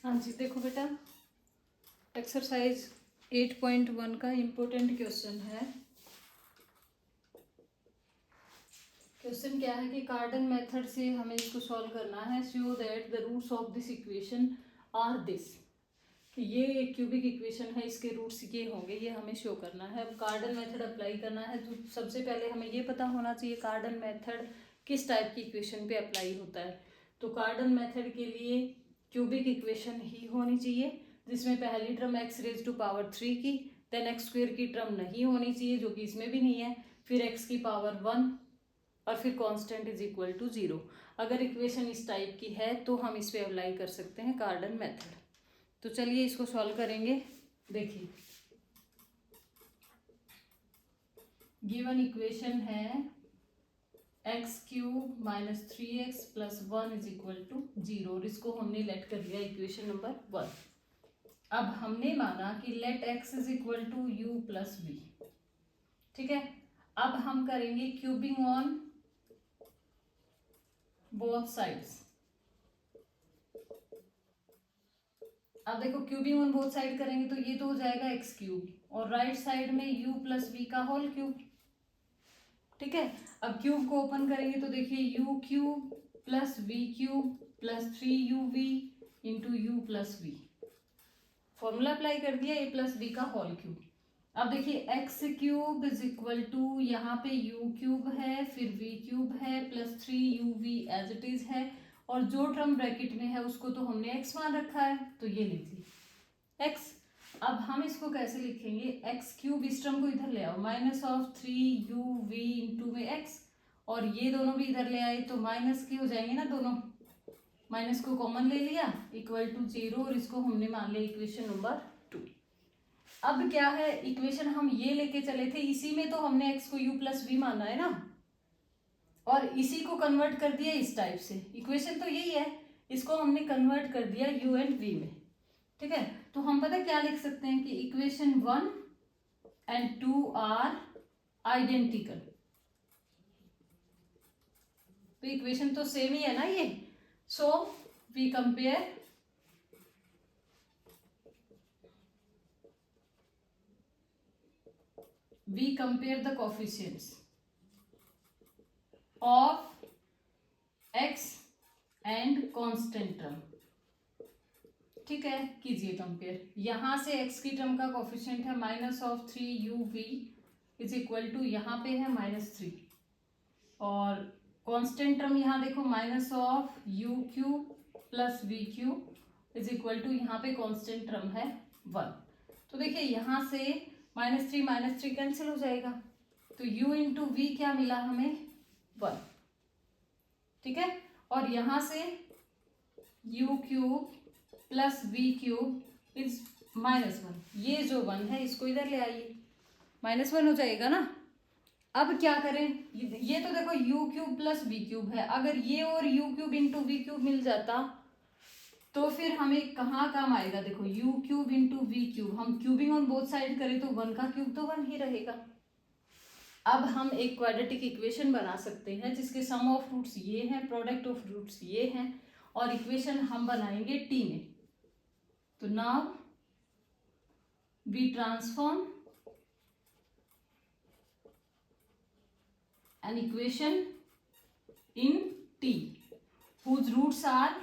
हाँ जी, देखो बेटा, एक्सरसाइज 8.1 का इम्पोर्टेंट क्वेश्चन है। क्वेश्चन क्या है कि कार्डन मेथड से हमें इसको सॉल्व करना है। Show that the roots of this equation are this, कि ये एक क्यूबिक इक्वेशन है, इसके रूट्स ये होंगे, ये हमें शो करना है। अब कार्डन मेथड अप्लाई करना है तो सबसे पहले हमें ये पता होना चाहिए कार्डन मेथड किस टाइप की इक्वेशन पे अप्लाई होता है। तो कार्डन मेथड के लिए क्यूबिक इक्वेशन ही होनी चाहिए जिसमें पहली term x raise to power 3 की, देन एक्स स्क्वेयर की टर्म नहीं होनी चाहिए जो कि इसमें भी नहीं है, फिर एक्स की पावर 1 और फिर कांस्टेंट इज इक्वल टू 0। अगर इक्वेशन इस टाइप की है तो हम इस पे अप्लाई कर सकते हैं कार्डन मेथड। तो चलिए इसको सॉल्व करेंगे। देखिए, गिवन इक्वेशन है x cube minus 3x plus 1 is equal to 0 और इसको हमने लेट कर लिया इक्वेशन नंबर 1। अब हमने माना कि let x is equal to u plus v. ठीक है, अब हम करेंगे क्यूबिंग ऑन बोथ साइड्स। अब देखो, क्यूबिंग ऑन बोथ साइड करेंगे तो ये तो हो जाएगा एक्स क्यूब और राइट साइड में यू प्लस वी का होल क्यूब। ठीक है, अब क्यूब को ओपन करेंगे तो देखिए u cube plus we cube plus 3uv into u plus v. Formula apply कर दिया, ए प्लस बी का होल क्यूब। अब देखिए x cube is equal to, यहाँ पे यू क्यूब है, फिर वी क्यूब है, plus 3uv as it is है, और जो टर्म ब्रैकेट में है उसको तो हमने एक्स मान रखा है तो ये लिख ली एक्स। अब हम इसको कैसे लिखेंगे, एक्स क्यूब, इस टर्म को इधर ले आओ, माइनस ऑफ 3uv इंटू में एक्स, और ये दोनों भी इधर ले आए तो माइनस के हो जाएंगे ना दोनों, माइनस को कॉमन ले लिया इक्वल टू 0 और इसको हमने मान लिया इक्वेशन नंबर 2। अब क्या है, इक्वेशन हम ये लेके चले थे, इसी में तो हमने x को u प्लस वी माना है ना, और इसी को कन्वर्ट कर दिया इस टाइप से। इक्वेशन तो यही है, इसको हमने कन्वर्ट कर दिया u एंड v में। ठीक है, तो हम पता क्या लिख सकते हैं कि इक्वेशन 1 एंड 2 आर आइडेंटिकल। तो इक्वेशन तो सेम ही है ना ये, so we compare the coefficients of x and constant term। ठीक है, कीजिए कंपेयर। यहां से x की टर्म का कोफिशिएंट है minus of 3uv is equal to, यहाँ पे है -3, और कांस्टेंट टर्म यहाँ देखो minus of u cube plus we cube is equal to, यहाँ पे कांस्टेंट टर्म है 1। तो देखिए यहाँ से -3 कैंसिल हो जाएगा, तो u इंटू वी क्या मिला हमें 1। ठीक है, और यहां से u cube plus we cube is -1, ये जो 1 है इसको इधर ले आइए, -1 हो जाएगा ना। अब क्या करें, ये तो देखो u cube plus we cube है, अगर ये और u cube into V cube मिल जाता तो फिर हमें कहाँ काम आएगा, देखो u cube into V cube, हम क्यूबिंग ऑन बोथ साइड करें तो 1 का क्यूब तो 1 ही रहेगा। अब हम एक क्वाड्रेटिक इक्वेशन बना सकते हैं जिसके सम ऑफ रूट्स ये हैं, प्रोडक्ट ऑफ रूट्स ये हैं, और इक्वेशन हम बनाएंगे टी में। तो now we transform an equation in t whose roots are,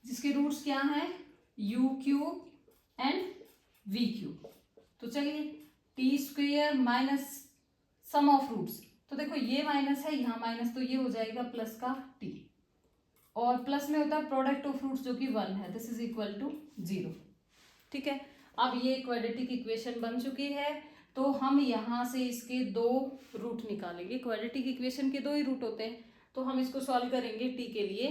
जिसके रूट्स क्या हैं, u cube and v cube. तो चलिए t square minus sum of roots, तो देखो ये माइनस है, यहाँ माइनस, तो ये हो जाएगा प्लस का टी, और प्लस में होता है प्रोडक्ट ऑफ रूट्स जो कि 1 है, दिस इज इक्वल टू 0। ठीक है, अब ये क्वाड्रेटिक इक्वेशन बन चुकी है, तो हम यहाँ से इसके 2 रूट निकालेंगे। क्वाड्रेटिक इक्वेशन के 2 ही रूट होते हैं, तो हम इसको सॉल्व करेंगे टी के लिए।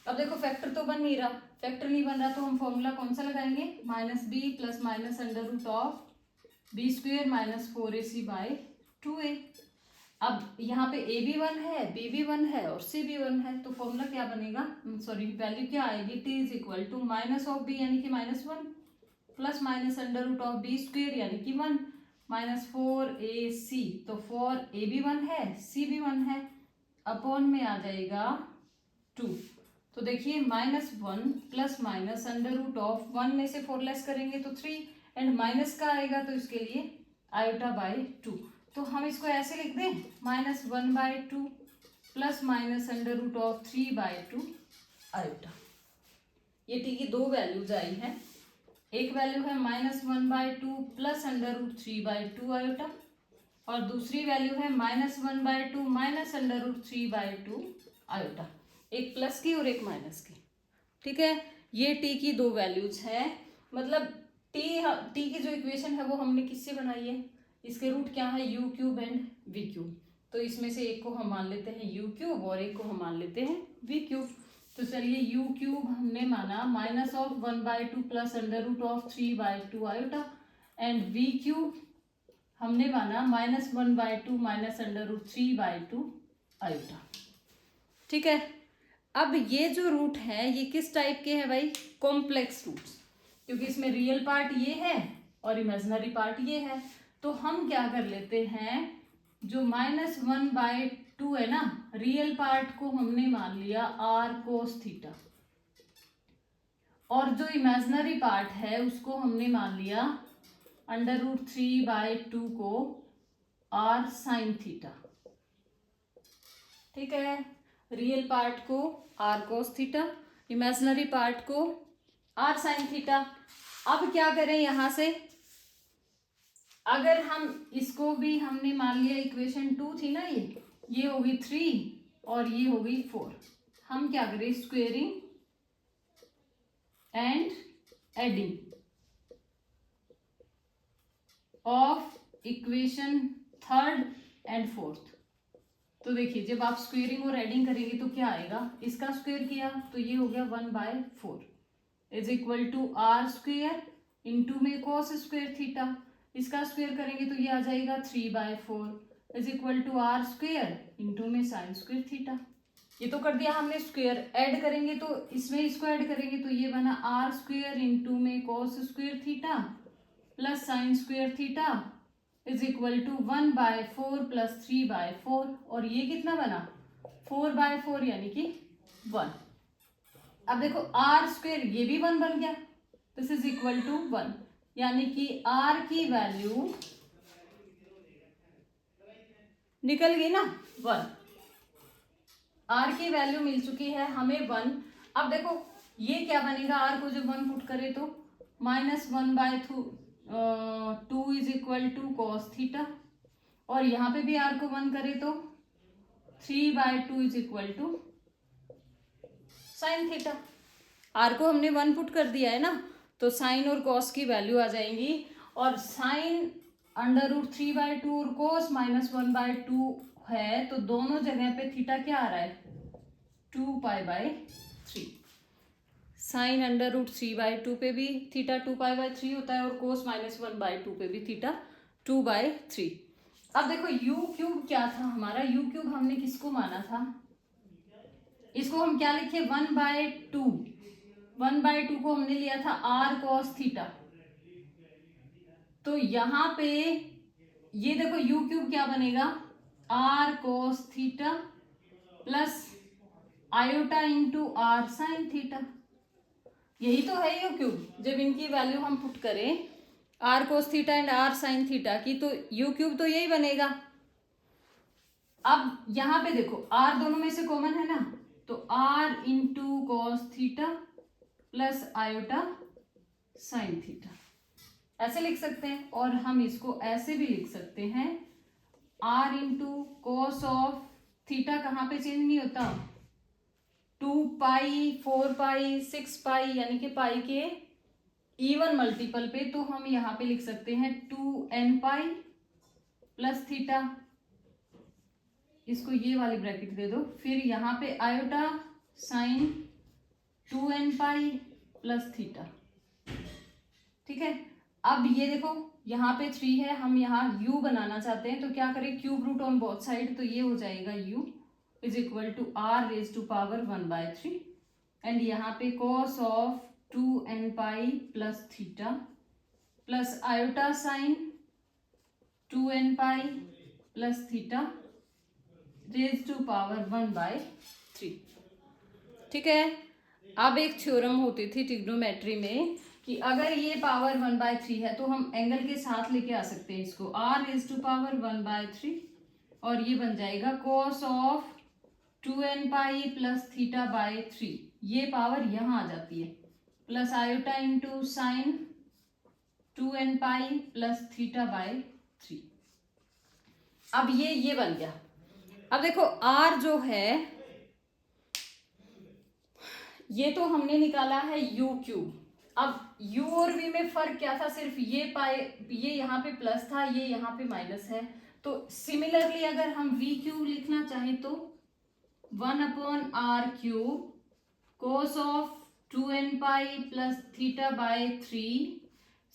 अब देखो फैक्टर तो बन नहीं रहा, फैक्टर नहीं बन रहा तो हम फॉर्मूला कौन सा लगाएंगे, -b plus minus under root of b square minus 4ac by 2a। अब यहाँ पे a भी 1 है, b भी 1 है और c भी 1 है, तो फॉर्मूला क्या बनेगा, सॉरी वैल्यू क्या आएगी, t is equal to minus of b यानी कि -1 plus minus under root of b square यानी कि 1 माइनस 4ac, तो 4a भी 1 है, c भी 1 है, अपॉन में आ जाएगा 2, तो देखिए -1 plus minus under root of 1 में से 4 लेस करेंगे तो 3, एंड माइनस का आएगा तो इसके लिए i/2। तो हम इसको ऐसे लिख दें -1/2 plus minus under root of 3/2 iota. ये टी की दो वैल्यूज आई हैं, एक वैल्यू है -1/2 प्लस अंडर रूट 3/2 आयोटा, और दूसरी वैल्यू है -1/2 माइनस अंडर रूट 3/2 आयोटा, एक प्लस की और एक माइनस की। ठीक है, ये टी की दो वैल्यूज हैं। मतलब टी की जो इक्वेशन है वो हमने किससे बनाई है, इसके रूट क्या है, u cube and v cube. तो इसमें से एक को हम मान लेते हैं यू क्यूब और एक को हम मान लेते हैं वी क्यूब। तो चलिए यू क्यूब हमने माना -1/2 plus under root of 3/2 iota, and v cube हमने माना -1/2 माइनस अंडर रूट 3/2 आयोटा। ठीक है, अब ये जो रूट है ये किस टाइप के हैं भाई, कॉम्प्लेक्स रूट्स, क्योंकि इसमें रियल पार्ट ये है और इमेजिनरी पार्ट ये है। तो हम क्या कर लेते हैं, जो -1/2 है ना, रियल पार्ट को हमने मान लिया r cos थीटा, और जो इमेजिनरी पार्ट है उसको हमने मान लिया अंडर रूट 3/2 को r sin थीटा। ठीक है, रियल पार्ट को r cos theta, imaginary part को r sin थीटा। अब क्या करें यहां से, अगर हम इसको भी हमने मान लिया इक्वेशन 2 थी ना, ये होगी 3 और ये होगी 4। हम क्या करें, squaring and adding of equation 3rd and 4th। तो देखिए जब आप स्क्वेयरिंग और एडिंग करेंगे तो क्या आएगा, इसका स्क्वेयर किया तो ये हो गया 1/4 is equal to r square into में cos स्क्वेयर थीटा, इसका स्क्वेयर करेंगे तो ये आ जाएगा 3/4 is equal to r square into में sin स्क्वेयर थीटा। ये तो कर दिया हमने स्क्वेयर, ऐड करेंगे तो इसमें इसको ऐड करेंगे तो ये बना r स्क्वेयर इंटू में cos square theta plus sin square theta is equal to 1/4 plus 3/4, और ये कितना बना 4/4 यानी कि 1। अब देखो r स्क्वेयर ये भी 1 बन गया, दिस इज इक्वल टू 1, यानी कि r की वैल्यू निकल गई ना 1, r की वैल्यू मिल चुकी है हमें 1। अब देखो ये क्या बनेगा, r को जब 1 पुट करे तो -1/2 is equal to cos theta, और यहाँ पे भी r को 1 करे तो 3/2 is equal to sine theta. r को हमने 1 पुट कर दिया है ना, तो साइन और कॉस की वैल्यू आ जाएंगी, और साइन अंडर रूट 3/2 और कॉस -1/2 है, तो दोनों जगह पे थीटा क्या आ रहा है 2π/3। साइन अंडर रूट 3/2 पे भी थीटा 2π/3 होता है, और कोस -1/2 पे भी थीटा 2/3। अब देखो यू क्यूब क्या था हमारा, यू क्यूब हमने किसको माना था, इसको हम क्या लिखे 1/2, 1/2 को हमने लिया था r cos थीटा। तो यहाँ पे ये देखो यू क्यूब क्या बनेगा r cos theta plus iota into r sin theta, यही तो है यू क्यूब। जब इनकी वैल्यू हम पुट करें r cos theta and r sin theta की, तो यू क्यूब तो यही बनेगा। अब यहाँ पे देखो r दोनों में से कॉमन है ना, तो r into cos theta plus iota sine theta, ऐसे लिख सकते हैं। और हम इसको ऐसे भी लिख सकते हैं r into cos of theta कहाँ पे चेंज नहीं होता, 2π 4π 6π यानी कि पाई के इवन मल्टीपल पे, तो हम यहाँ पे लिख सकते हैं 2nπ प्लस थीटा, इसको ये वाली ब्रैकेट दे दो, फिर यहाँ पे iota sine 2nπ plus theta. ठीक है, अब ये देखो यहाँ पे 3 है, हम यहाँ u बनाना चाहते हैं, तो क्या करें cube root on both side, तो ये हो जाएगा u is equal to r raise to power 1/3, and यहाँ पे cos of 2nπ plus theta plus iota sine 2nπ plus theta raise to power 1/3। ठीक है। अब एक थ्योरम होती थी ट्रिग्नोमेट्री में कि अगर ये पावर 1/3 है तो हम एंगल के साथ लेके आ सकते हैं इसको, r⁻³ 1/3, और ये बन जाएगा cos ऑफ 2n प्लस θ/3। ये पावर यहाँ आ जाती है, plus iota into sine 2n plus θ/3। अब ये बन गया। अब देखो r जो है ये तो हमने निकाला है u³। अब u और v में फर्क क्या था, सिर्फ ये यहाँ पे प्लस था, ये यहाँ पे माइनस है। तो सिमिलरली अगर हम v³ लिखना चाहें तो 1/r³ cos of 2n plus θ/3,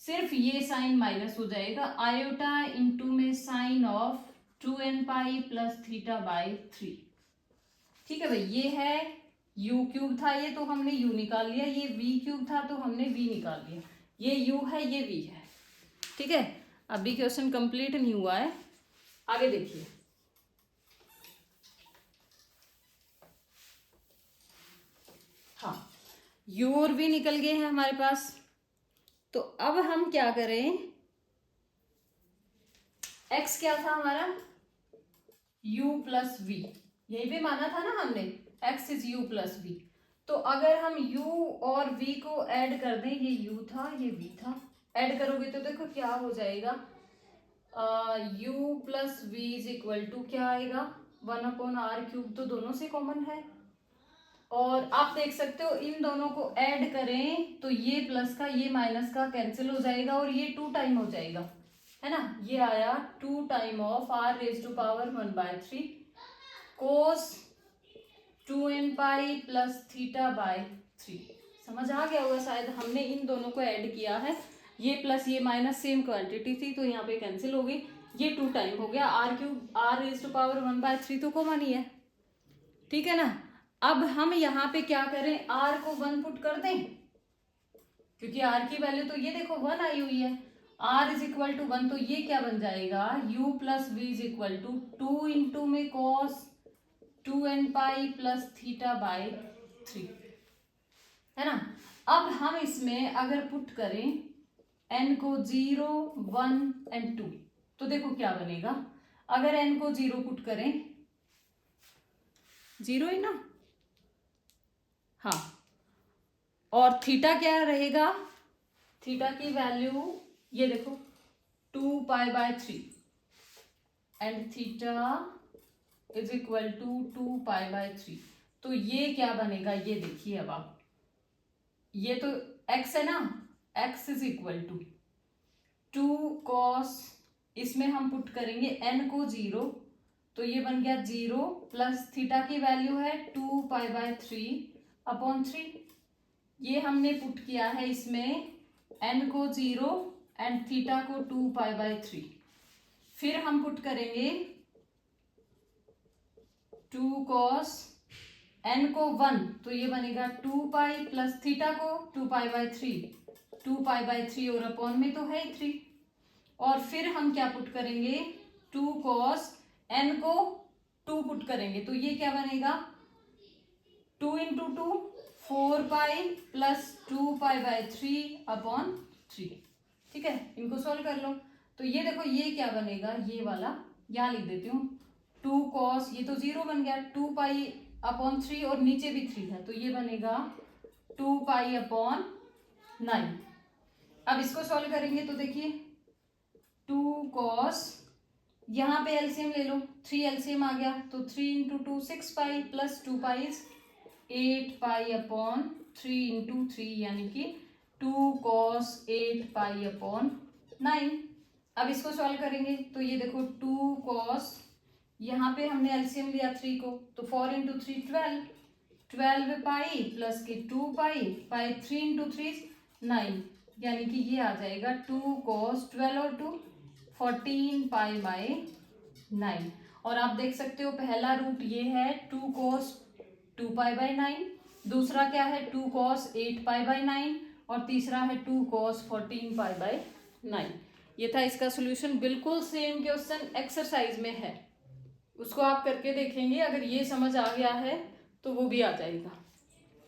सिर्फ ये साइन माइनस हो जाएगा, आयोटा इंटू में साइन ऑफ 2n प्लस θ/3। ठीक है भाई, ये है u³ था, ये तो हमने u निकाल लिया, ये v³ था तो हमने v निकाल लिया, ये u है ये v है। ठीक है, अभी क्वेश्चन कंप्लीट नहीं हुआ है, आगे देखिए। हाँ, u और v निकल गए हैं हमारे पास। तो अब हम क्या करें, x क्या था हमारा, u प्लस v, यही भी माना था ना हमने, x is u plus v। तो अगर हम u और v को ऐड कर दें, ये u था ये v था, ऐड करोगे तो देखो क्या हो जाएगा, u plus v is equal to क्या आएगा, 1/r³, तो दोनों से कॉमन है। और आप देख सकते हो इन दोनों को ऐड करें तो ये प्लस का ये माइनस का कैंसिल हो जाएगा और ये 2 टाइम हो जाएगा, है ना। ये आया 2 time of r⁻⁴ cos 2n plus θ/3। समझ आ गया होगा शायद, हमने इन दोनों को ऐड किया है, ये प्लस ये माइनस सेम क्वांटिटी थी तो यहाँ पे कैंसिल हो गई, ये 2 टाइम हो गया, r⁻⁴ तो कॉमन ही है। ठीक है ना। अब हम यहाँ पे क्या करें, r को 1 पुट कर दें, क्योंकि r की वैल्यू तो ये देखो 1 आई हुई है, r इज इक्वल टू 1, तो ये क्या बन जाएगा, u plus v is equal to 2 into में cos 2n प्लस θ/3, है ना। अब हम इसमें अगर पुट करें n को 0, 1 एंड 2, तो देखो क्या बनेगा, अगर n को 0 पुट करें, 0 ही ना, हाँ, और थीटा क्या रहेगा, थीटा की वैल्यू ये देखो 2π/3 and theta is equal to 2π/3। तो ये क्या बनेगा, ये देखिए अब आप, ये तो x है ना, x is equal to 2 cos, इसमें हम पुट करेंगे n को 0, तो ये बन गया 0 प्लस थीटा की वैल्यू है 2π/3/3, ये हमने पुट किया है इसमें n को 0 एंड थीटा को 2π/3। फिर हम पुट करेंगे 2 cos n को 1, तो ये बनेगा 2π प्लस थीटा को 2π/3, 2π/3 और अपॉन में तो है 3, और फिर हम क्या पुट करेंगे, 2 cos n को 2 पुट करेंगे, तो ये क्या बनेगा, 2 इंटू 2 4π प्लस 2π/3/3। ठीक है, इनको सॉल्व कर लो, तो ये देखो ये क्या बनेगा, ये वाला यहाँ लिख देती हूँ, 2 cos, ये तो 0 बन गया, 2π/3 और नीचे भी 3 है, तो ये बनेगा 2π/9। अब इसको सॉल्व करेंगे तो देखिए 2 cos, यहाँ पे एलसीएम ले लो, 3 एलसीएम आ गया, तो 3 इंटू 2 6π प्लस 2π इज 8π/3 इंटू 3, यानी कि 2 cos 8π/9। अब इसको सॉल्व करेंगे तो ये देखो 2 cos, यहाँ पे हमने एलसीएम लिया 3 को, तो 4 इंटू 3 12π प्लस के 2π 3 इंटू 3 9, यानी कि ये आ जाएगा 2 cos 12 और 2 14π/9। और आप देख सकते हो पहला रूट ये है 2 cos 2π/9, दूसरा क्या है 2 cos 8π/9, और तीसरा है 2 cos 14π/9। ये था इसका सॉल्यूशन, बिल्कुल सेम क्वेश्चन एक्सरसाइज में है, उसको आप करके देखेंगे, अगर ये समझ आ गया है तो वो भी आ जाएगा।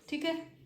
ठीक है।